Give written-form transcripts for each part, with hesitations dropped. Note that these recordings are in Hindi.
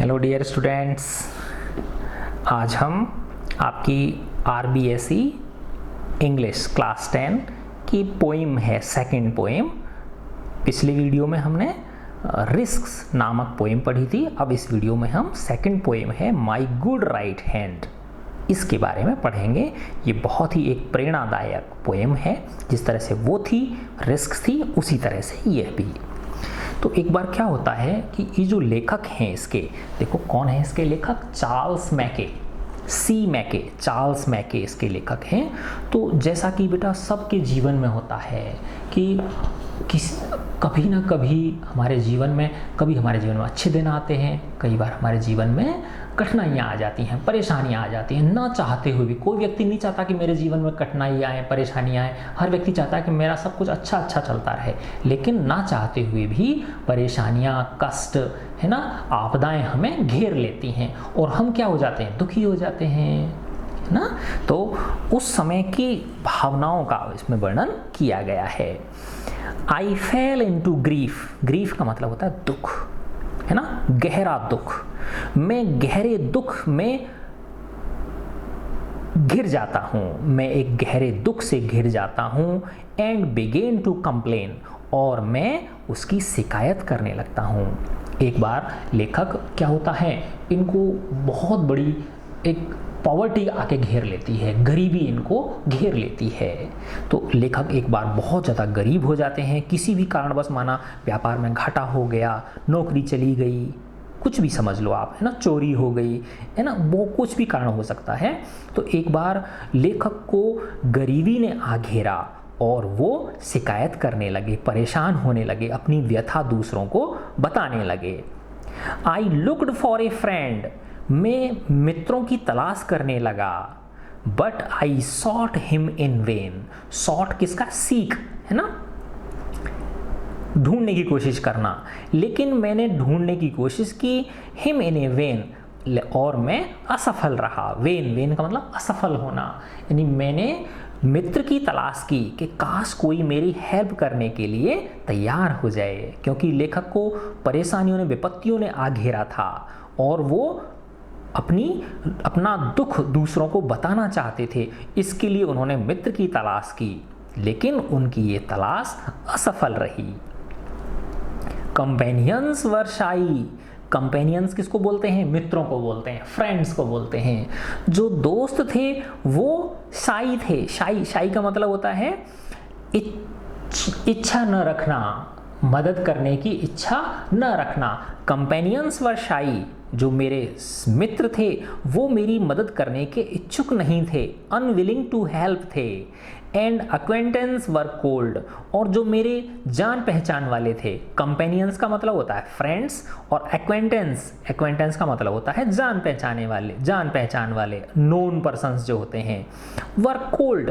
हेलो डियर स्टूडेंट्स, आज हम आपकी RBSE इंग्लिश क्लास 10 की पोइम है, सेकंड पोइम। पिछली वीडियो में हमने रिस्क्स नामक पोइम पढ़ी थी। अब इस वीडियो में हम सेकंड पोइम है माय गुड राइट हैंड, इसके बारे में पढ़ेंगे। ये बहुत ही एक प्रेरणादायक पोइम है। जिस तरह से वो थी, रिस्क थी, उसी तरह से ये भी। तो एक बार क्या होता है कि ये जो लेखक हैं इसके, देखो कौन है इसके लेखक, चार्ल्स मैके, चार्ल्स मैके इसके लेखक हैं। तो जैसा कि बेटा सबके जीवन में होता है कि कभी ना कभी हमारे जीवन में अच्छे दिन आते हैं, कई बार हमारे जीवन में कठिनाइयाँ आ जाती हैं, परेशानियाँ आ जाती हैं, ना चाहते हुए भी। कोई व्यक्ति नहीं चाहता कि मेरे जीवन में कठिनाइयाँ आए, परेशानियाँ आए। हर व्यक्ति चाहता है कि मेरा सब कुछ अच्छा चलता रहे, लेकिन ना चाहते हुए भी परेशानियाँ, कष्ट, है ना, आपदाएं हमें घेर लेती हैं और हम क्या हो जाते हैं, दुखी हो जाते हैं, है ना। तो उस समय की भावनाओं का इसमें वर्णन किया गया है। आई फेल इंटू ग्रीफ का मतलब होता है दुख, है ना, गहरा दुख। मैं गहरे दुख में घिर जाता हूँ, मैं एक गहरे दुख से घिर जाता हूँ। एंड बिगेन टू कंप्लेन, और मैं उसकी शिकायत करने लगता हूँ। एक बार लेखक क्या होता है, इनको बहुत बड़ी एक पॉवर्टी आके घेर लेती है, गरीबी इनको घेर लेती है। तो लेखक एक बार बहुत ज़्यादा गरीब हो जाते हैं, किसी भी कारणवश, माना व्यापार में घाटा हो गया, नौकरी चली गई, कुछ भी समझ लो आप, है ना, चोरी हो गई, है ना, वो कुछ भी कारण हो सकता है। तो एक बार लेखक को गरीबी ने आ घेरा और वो शिकायत करने लगे, परेशान होने लगे, अपनी व्यथा दूसरों को बताने लगे। I looked for a friend, मैं मित्रों की तलाश करने लगा। But I sought him in vain, sought किसका, सीख, है ना, ढूंढने की कोशिश करना। लेकिन मैंने ढूंढने की कोशिश की, हिम इन ए वेन, और मैं असफल रहा। वेन का मतलब असफल होना, यानी मैंने मित्र की तलाश की कि काश कोई मेरी हेल्प करने के लिए तैयार हो जाए, क्योंकि लेखक को परेशानियों ने, विपत्तियों ने आ घेरा था और वो अपना दुख दूसरों को बताना चाहते थे। इसके लिए उन्होंने मित्र की तलाश की, लेकिन उनकी ये तलाश असफल रही। कंपेनियंस वर शाई, कंपेनियंस किसको बोलते हैं, मित्रों को बोलते हैं, फ्रेंड्स को बोलते हैं। जो दोस्त थे वो शाई थे। शाई का मतलब होता है इच्छा न रखना, मदद करने की इच्छा न रखना। कंपेनियंस वर शाई, जो मेरे मित्र थे वो मेरी मदद करने के इच्छुक नहीं थे, अनविलिंग टू हेल्प थे। एंड अक्वेंटेंस वर कोल्ड, और जो मेरे जान पहचान वाले थे, कंपेनियंस का मतलब होता है फ्रेंड्स, और एक्वेंटेंस का मतलब होता है जान पहचान वाले, नोन पर्सन्स जो होते हैं। वर कोल्ड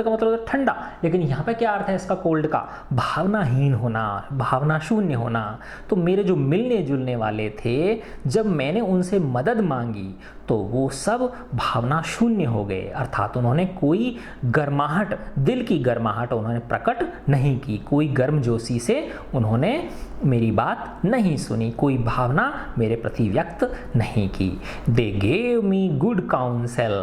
का मतलब होता है ठंडा, लेकिन यहाँ पे क्या अर्थ है इसका, कोल्ड का, भावनाहीन होना, भावना शून्य होना। तो मेरे जो मिलने जुलने वाले थे, जब मैंने उनसे मदद मांगी तो वो सब भावना शून्य हो गए, अर्थात उन्होंने कोई गर्माहट, दिल की गर्माहट उन्होंने प्रकट नहीं की, कोई गर्मजोशी से उन्होंने मेरी बात नहीं सुनी, कोई भावना मेरे प्रति व्यक्त नहीं की। They gave me good counsel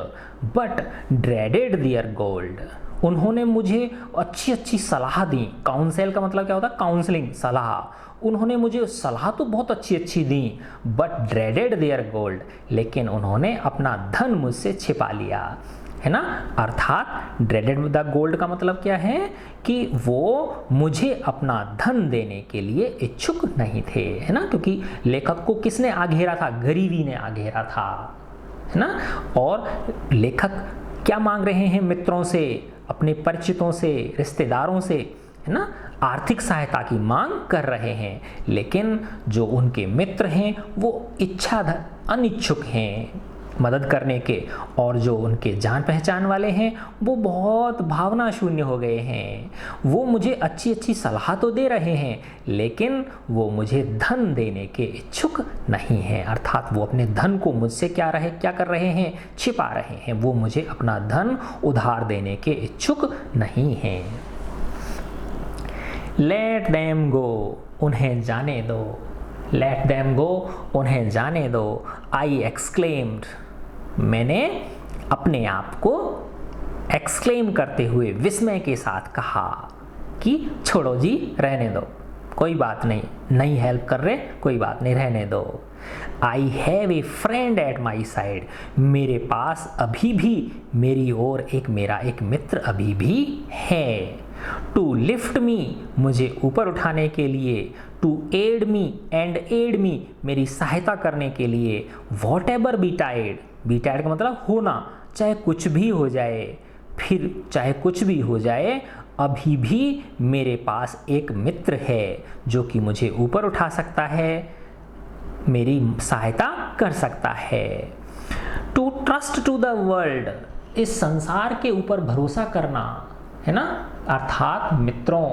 but dreaded their gold, उन्होंने मुझे अच्छी सलाह दी। काउंसिल का मतलब क्या होता है, काउंसलिंग, सलाह। उन्होंने मुझे सलाह तो बहुत अच्छी दी, बट ड्रेडेड देयर गोल्ड, लेकिन उन्होंने अपना धन मुझसे छिपा लिया, है ना। अर्थात ड्रेडेड द गोल्ड का मतलब क्या है कि वो मुझे अपना धन देने के लिए इच्छुक नहीं थे, है ना, क्योंकि लेखक को किसने आघेरा था, गरीबी ने आघेरा था, है ना। और लेखक क्या मांग रहे हैं मित्रों से, अपने परिचितों से, रिश्तेदारों से, है ना, आर्थिक सहायता की मांग कर रहे हैं, लेकिन जो उनके मित्र हैं वो अनिच्छुक हैं मदद करने के, और जो उनके जान पहचान वाले हैं वो बहुत भावना शून्य हो गए हैं। वो मुझे अच्छी सलाह तो दे रहे हैं, लेकिन वो मुझे धन देने के इच्छुक नहीं हैं, अर्थात वो अपने धन को मुझसे क्या कर रहे हैं, छिपा रहे हैं। वो मुझे अपना धन उधार देने के इच्छुक नहीं हैं। लेट देम गो, उन्हें जाने दो। लेट देम गो, उन्हें जाने दो। आई एक्सक्लेम्ड, मैंने अपने आप को एक्सक्लेम करते हुए विस्मय के साथ कहा कि छोड़ो जी, रहने दो, कोई बात नहीं, नहीं हेल्प कर रहे, कोई बात नहीं, रहने दो। I have a friend at my side, मेरे पास अभी भी, मेरी ओर मेरा एक मित्र अभी भी है। टू लिफ्ट मी, मुझे ऊपर उठाने के लिए। To aid me and aid me, मेरी सहायता करने के लिए। वॉट एवर बीटाइड, बीटाइड का मतलब होना, चाहे कुछ भी हो जाए, फिर चाहे कुछ भी हो जाए, अभी भी मेरे पास एक मित्र है जो कि मुझे ऊपर उठा सकता है, मेरी सहायता कर सकता है। To trust to the world, इस संसार के ऊपर भरोसा करना, है ना, अर्थात मित्रों,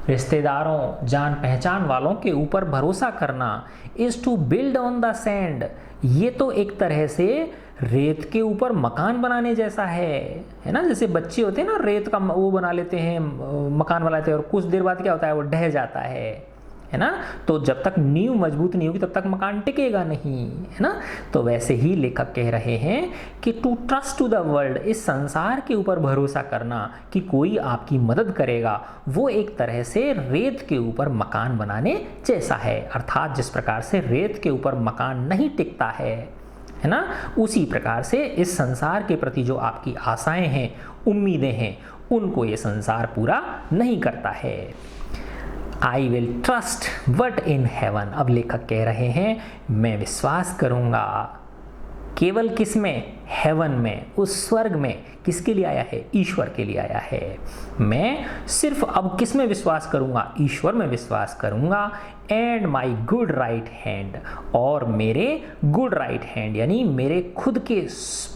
रिश्तेदारों, जान पहचान वालों के ऊपर भरोसा करना। Is to build on the sand, ये तो एक तरह से रेत के ऊपर मकान बनाने जैसा है ना। जैसे बच्चे होते हैं ना, रेत का वो बना लेते हैं, मकान बनाते हैं, और कुछ देर बाद क्या होता है, वो ढह जाता है ना। तो जब तक नींव मजबूत नहीं होगी तब तक मकान टिकेगा नहीं, है ना। तो वैसे ही लेखक कह रहे हैं कि to trust to the world, इस संसार के ऊपर भरोसा करना कि कोई आपकी मदद करेगा, वो एक तरह से रेत के ऊपर मकान बनाने जैसा है। अर्थात जिस प्रकार से रेत के ऊपर मकान नहीं टिकता है ना, उसी प्रकार से इस संसार के प्रति जो आपकी आशाएं हैं, उम्मीदें हैं, उनको ये संसार पूरा नहीं करता है। I will trust but in heaven, अब लेखक कह रहे हैं मैं विश्वास करूंगा केवल किस में, हेवन में, उस स्वर्ग में। किसके लिए आया है, ईश्वर के लिए आया है। मैं सिर्फ अब किस में विश्वास करूंगा, ईश्वर में विश्वास करूंगा। And my good right hand, और मेरे गुड राइट हैंड यानी मेरे खुद के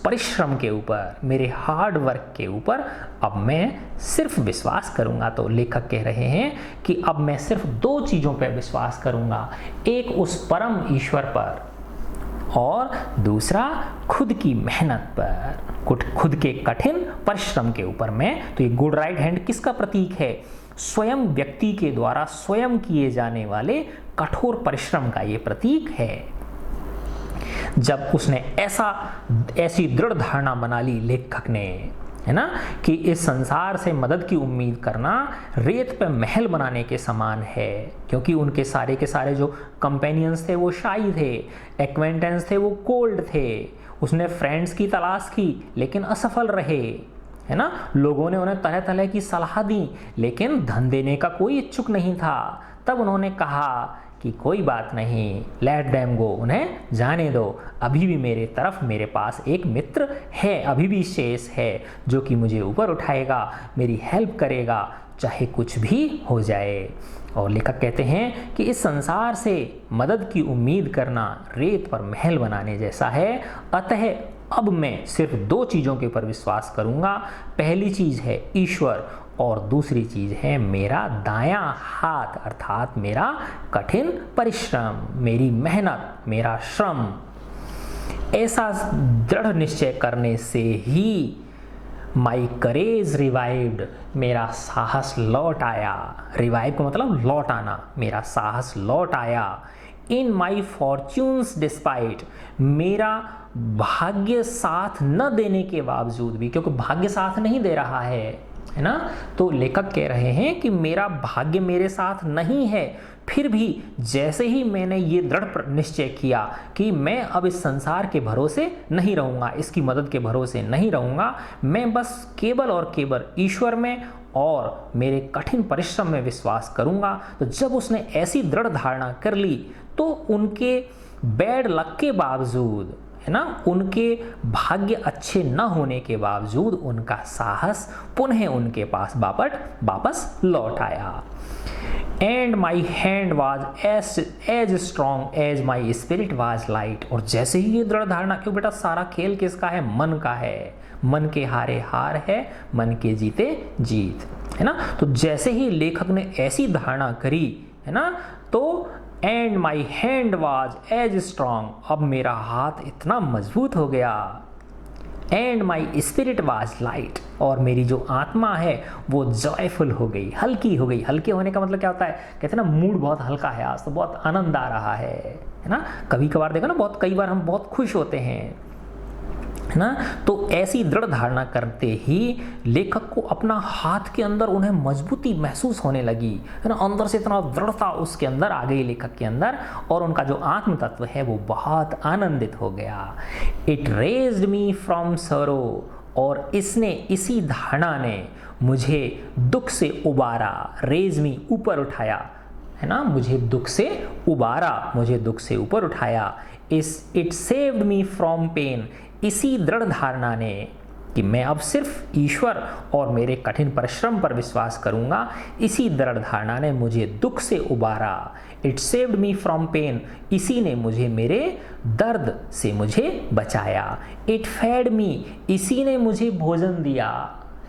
परिश्रम के ऊपर, मेरे हार्ड वर्क के ऊपर अब मैं सिर्फ विश्वास करूंगा। तो लेखक कह रहे हैं कि अब मैं सिर्फ दो चीज़ों पर विश्वास करूंगा, एक उस परम ईश्वर पर और दूसरा खुद की मेहनत पर, खुद के कठिन परिश्रम के ऊपर। मैं तो ये गुड राइट हैंड किसका प्रतीक है, स्वयं व्यक्ति के द्वारा स्वयं किए जाने वाले कठोर परिश्रम का ये प्रतीक है। जब उसने ऐसी दृढ़ धारणा बना ली लेखक ने, है ना, कि इस संसार से मदद की उम्मीद करना रेत पे महल बनाने के समान है, क्योंकि उनके सारे के सारे जो कंपेनियंस थे वो शाई थे, एक्वेंटेंस थे वो कोल्ड थे। उसने फ्रेंड्स की तलाश की लेकिन असफल रहे, है ना। लोगों ने उन्हें तरह तरह की सलाह दी लेकिन धन देने का कोई इच्छुक नहीं था। तब उन्होंने कहा कि कोई बात नहीं, लेट देम गो, उन्हें जाने दो, अभी भी मेरे पास एक मित्र है, अभी भी शेष है जो कि मुझे ऊपर उठाएगा, मेरी हेल्प करेगा, चाहे कुछ भी हो जाए। और लेखक कहते हैं कि इस संसार से मदद की उम्मीद करना रेत पर महल बनाने जैसा है। अतः अब मैं सिर्फ दो चीज़ों के ऊपर विश्वास करूंगा। पहली चीज़ है ईश्वर और दूसरी चीज़ है मेरा दायां हाथ, अर्थात मेरा कठिन परिश्रम, मेरी मेहनत, मेरा श्रम। ऐसा दृढ़ निश्चय करने से ही माई करेज रिवाइव्ड, मेरा साहस लौट आया। रिवाइव का मतलब लौट आना, मेरा साहस लौट आया। इन माई फॉर्च्यून्स डिस्पाइट, मेरा भाग्य साथ न देने के बावजूद भी, क्योंकि भाग्य साथ नहीं दे रहा है ना। तो लेखक कह रहे हैं कि मेरा भाग्य मेरे साथ नहीं है, फिर भी जैसे ही मैंने ये दृढ़ निश्चय किया कि मैं अब इस संसार के भरोसे नहीं रहूँगा, इसकी मदद के भरोसे नहीं रहूँगा, मैं बस केवल और केवल ईश्वर में और मेरे कठिन परिश्रम में विश्वास करूँगा। तो जब उसने ऐसी दृढ़ धारणा कर ली तो उनके बैड लक के बावजूद, है ना, उनके भाग्य अच्छे न होने के बावजूद उनका साहस पुनः उनके पास वापस लौट आया। And my hand was as strong as my spirit was light, और जैसे ही ये दृढ़ धारणा, क्यों बेटा सारा खेल किसका है, मन का है, मन के हारे हार है, मन के जीते जीत, है ना। तो जैसे ही लेखक ने ऐसी धारणा करी, है ना, तो and my hand was as strong, अब मेरा हाथ इतना मजबूत हो गया। And my spirit was light, और मेरी जो आत्मा है वो जॉयफुल हो गई, हल्की हो गई। हल्के होने का मतलब क्या होता है, कहते हैं ना मूड बहुत हल्का है आज, तो बहुत आनंद आ रहा है ना। कभी कभार देखो ना, कई बार हम बहुत खुश होते हैं, है ना। तो ऐसी दृढ़ धारणा करते ही लेखक को अपना हाथ के अंदर उन्हें मजबूती महसूस होने लगी, है ना। अंदर से इतना दृढ़ता उसके अंदर आ गई लेखक के अंदर, और उनका जो आत्म तत्व है वो बहुत आनंदित हो गया। इट रेज्ड मी फ्रॉम सरो, और इसी धारणा ने मुझे दुख से उबारा। रेज मी, ऊपर उठाया, है ना, मुझे दुख से उबारा, मुझे दुख से ऊपर उठाया। It saved me from pain, इसी दृढ़ धारणा ने कि मैं अब सिर्फ ईश्वर और मेरे कठिन परिश्रम पर विश्वास करूंगा, इसी दृढ़ धारणा ने मुझे दुख से उबारा। It saved me from pain, इसी ने मुझे मेरे दर्द से मुझे बचाया। इट फेड मी, इसी ने मुझे भोजन दिया,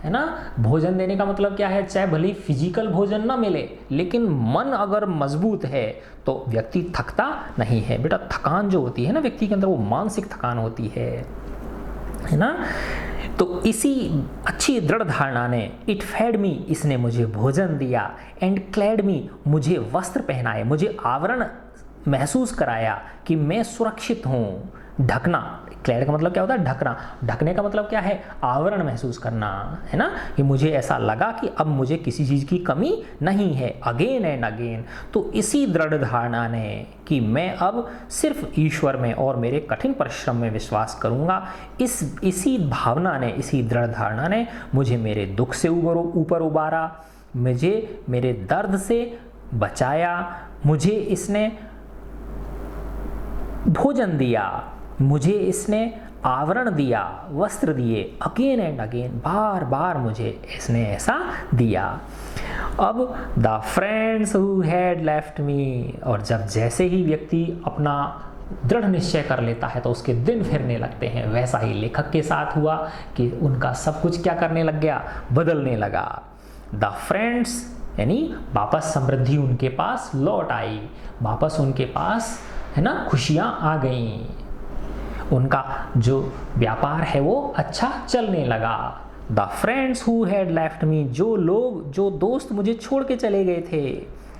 है ना। भोजन देने का मतलब क्या है, चाहे भले फिजिकल भोजन ना मिले, लेकिन मन अगर मजबूत है तो व्यक्ति थकता नहीं है। बेटा थकान जो होती है ना व्यक्ति के अंदर, वो मानसिक थकान होती है ना। तो इसी अच्छी दृढ़ धारणा ने, इट फेड मी, इसने मुझे भोजन दिया, एंड क्लैड मी, मुझे वस्त्र पहनाए, मुझे आवरण महसूस कराया कि मैं सुरक्षित हूँ। ढकना, क्लैड का मतलब क्या होता है, ढकना। ढकने का मतलब क्या है, आवरण महसूस करना, है ना, कि मुझे ऐसा लगा कि अब मुझे किसी चीज़ की कमी नहीं है, अगेन एंड अगेन। तो इसी दृढ़ धारणा ने कि मैं अब सिर्फ ईश्वर में और मेरे कठिन परिश्रम में विश्वास करूंगा, इसी भावना ने, इसी दृढ़ धारणा ने मुझे मेरे दुख से ऊपर उबारा, मुझे मेरे दर्द से बचाया, मुझे इसने भोजन दिया, मुझे इसने आवरण दिया, वस्त्र दिए, अगेन एंड अगेन, बार बार मुझे इसने ऐसा दिया। अब the friends who had left me, और जब जैसे ही व्यक्ति अपना दृढ़ निश्चय कर लेता है तो उसके दिन फिरने लगते हैं, वैसा ही लेखक के साथ हुआ कि उनका सब कुछ क्या करने लग गया, बदलने लगा। द फ्रेंड्स यानी वापस समृद्धि उनके पास लौट आई, वापस उनके पास, है ना, खुशियाँ आ गईं, उनका जो व्यापार है वो अच्छा चलने लगा। The friends who had left me, जो दोस्त मुझे छोड़ के चले गए थे,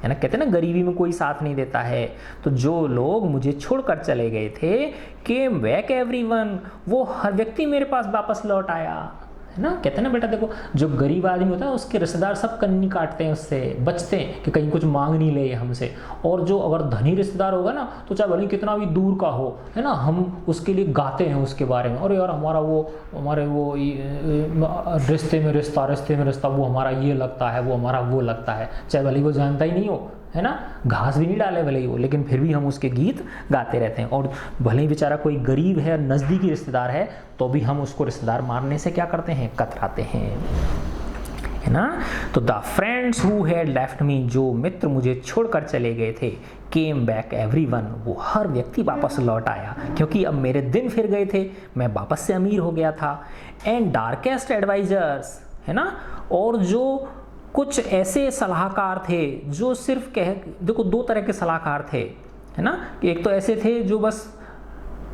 है ना, कहते हैं ना गरीबी में कोई साथ नहीं देता है, तो जो लोग मुझे छोड़कर चले गए थे, केम बैक एवरीवन, वो हर व्यक्ति मेरे पास वापस लौट आया, है ना। कहते हैं ना बेटा देखो, जो गरीब आदमी होता है उसके रिश्तेदार सब कन्नी काटते हैं, उससे बचते हैं कि कहीं कुछ मांग नहीं ले हमसे। और जो अगर धनी रिश्तेदार होगा ना, तो चाहे भले कितना भी दूर का हो, है ना, हम उसके लिए गाते हैं उसके बारे में, और यार हमारे वो रिश्ते में रिश्ता, वो हमारा ये लगता है, वो हमारा वो लगता है, चाहे भले वो जानता ही नहीं हो, है ना, घास भी नहीं डाले भले ही वो, लेकिन फिर भी हम उसके गीत गाते रहते हैं। और भले ही बेचारा कोई गरीब है, नज़दीकी रिश्तेदार है, तो भी हम उसको रिश्तेदार मारने से क्या करते हैं, कतराते हैं, है ना। तो the friends who had left me, जो मित्र मुझे छोड़कर चले गए थे, केम बैक एवरीवन, वो हर व्यक्ति वापस लौट आया, क्योंकि अब मेरे दिन फिर गए थे, मैं वापस से अमीर हो गया था। एंड डार्केस्ट एडवाइजर्स, है ना, और जो कुछ ऐसे सलाहकार थे जो सिर्फ देखो दो तरह के सलाहकार थे, है ना, कि एक तो ऐसे थे जो बस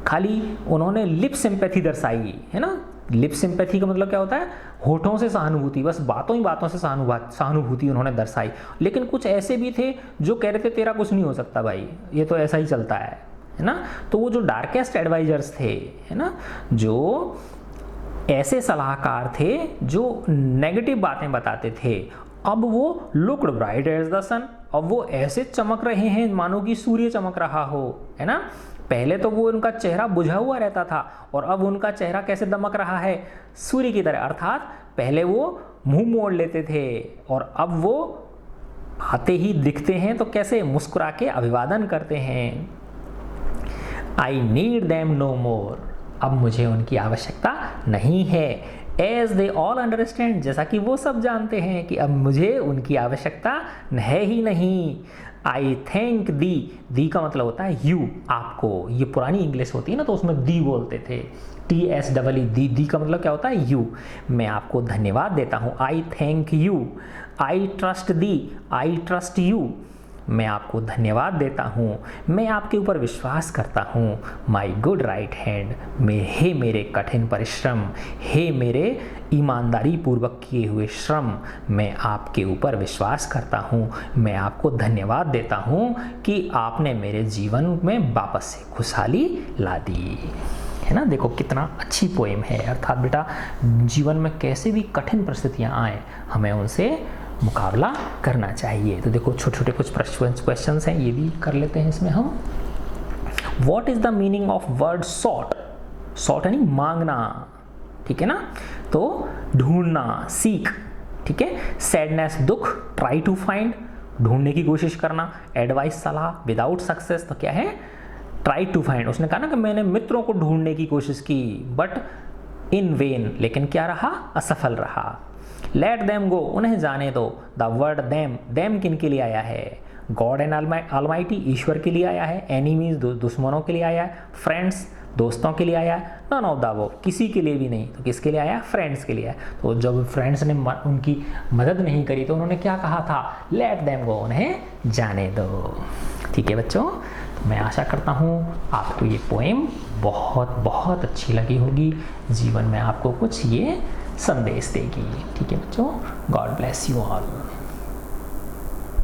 खाली उन्होंने लिप सिंपैथी दर्शाई, है ना। लिप सिंपैथी का मतलब क्या होता है, होठों से सहानुभूति, बस बातों ही बातों से सहानुभूति उन्होंने दर्शाई। लेकिन कुछ ऐसे भी थे जो कह रहे थे तेरा कुछ नहीं हो सकता भाई, ये तो ऐसा ही चलता है ना। तो वो जो डार्केस्ट एडवाइजर्स थे, है ना, जो ऐसे सलाहकार थे जो नेगेटिव बातें बताते थे, अब वो लुक्ड ब्राइट एज द सन, अब वो ऐसे चमक रहे हैं मानो कि सूर्य चमक रहा हो, है ना। पहले तो वो उनका चेहरा बुझा हुआ रहता था, और अब उनका चेहरा कैसे दमक रहा है, सूर्य की तरह। अर्थात पहले वो मुंह मोड़ लेते थे, और अब वो आते ही दिखते हैं तो कैसे मुस्कुरा के अभिवादन करते हैं। आई नीड देम नो मोर, अब मुझे उनकी आवश्यकता नहीं है। एज दे ऑल अंडरस्टैंड, जैसा कि वो सब जानते हैं कि अब मुझे उनकी आवश्यकता है ही नहीं। आई थैंक दी का मतलब होता है यू, आपको। ये पुरानी इंग्लिश होती है ना, तो उसमें दी बोलते थे, TSEE, दी का मतलब क्या होता है, यू। मैं आपको धन्यवाद देता हूँ, आई thank you. I trust the, I trust you. मैं आपको धन्यवाद देता हूँ, मैं आपके ऊपर विश्वास करता हूँ। माई गुड राइट हैंड, हे मेरे कठिन परिश्रम, हे मेरे ईमानदारी पूर्वक किए हुए श्रम, मैं आपके ऊपर विश्वास करता हूँ, मैं आपको धन्यवाद देता हूँ कि आपने मेरे जीवन में वापस से खुशहाली ला दी। है ना, देखो कितना अच्छी पोएम है। अर्थात बेटा जीवन में कैसे भी कठिन परिस्थितियाँ आए, हमें उनसे मुकाबला करना चाहिए। तो देखो छोटे छोटे कुछ क्वेश्चंस हैं, ये भी कर लेते हैं इसमें हम। What is the meaning of word sought? Sought यानी मांगना, ठीक है ना, तो ढूंढना, सीख, ठीक है। सैडनेस दुख, ट्राई टू फाइंड, ढूंढने की कोशिश करना। एडवाइस सलाह, विदाउट सक्सेस, तो क्या है, ट्राई टू फाइंड। उसने कहा ना कि मैंने मित्रों को ढूंढने की कोशिश की बट इन वेन, लेकिन क्या रहा, असफल रहा। लेट देम गो, उन्हें जाने दो। द वर्ड देम, देम किन के लिए आया है, गॉड एंड ऑलमाइटी, ईश्वर के लिए आया है। एनिमीज, दुश्मनों के लिए आया है। फ्रेंड्स, दोस्तों के लिए आया है। नन ऑफ द वो, किसी के लिए भी नहीं, तो किसके लिए आया, फ्रेंड्स के लिए आया। तो जब फ्रेंड्स ने उनकी मदद नहीं करी तो उन्होंने क्या कहा था, लेट देम गो, उन्हें जाने दो। ठीक है बच्चों, तो मैं आशा करता हूँ आपको ये पोएम बहुत बहुत अच्छी लगी होगी, जीवन में आपको कुछ ये संदेश देगी। ठीक है बच्चों, गॉड ब्लेस यू ऑल।